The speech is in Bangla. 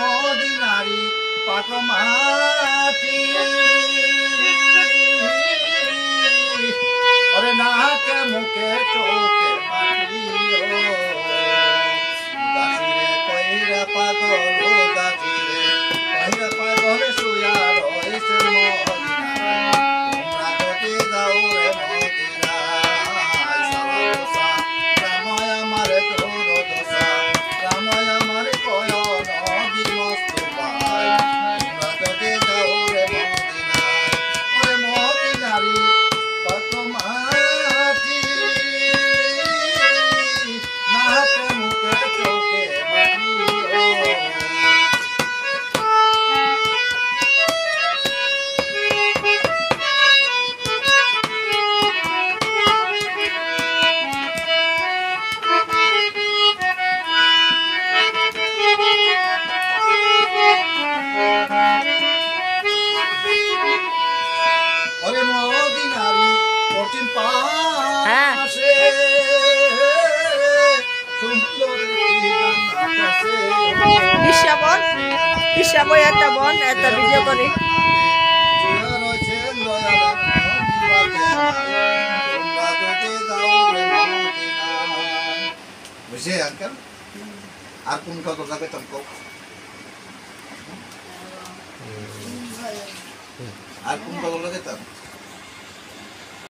মদিনারি পাক মাটি ওরে নাকে মুখে চোখে মাটি দাসিরে কইরা পাগল দাসিরে কইরা পাগল শুয়া রয়েছে মদিনায় তোমরা যদি যাও রে মদিনায় সালাদোসা রাময় আমার দূর দোসা রাময় আমার কয় নবী মুস্তাফায় তোমরা যদি যাও রে মদিনায় ওরে মদিনারি কত মাটি নাকে মুখে চোখে মাটি ওরে মদিনারি কঠিন পাশে সুন্দর আকাশে হিসাবই একটা বন একটা ভিডিও করি রয়েছেন দয়াল তোমরা যদি যাও রে মদিনায় বুঝে আঙ্কেল আর কোন কত যাবে তোমকো আর কোন কত লাগে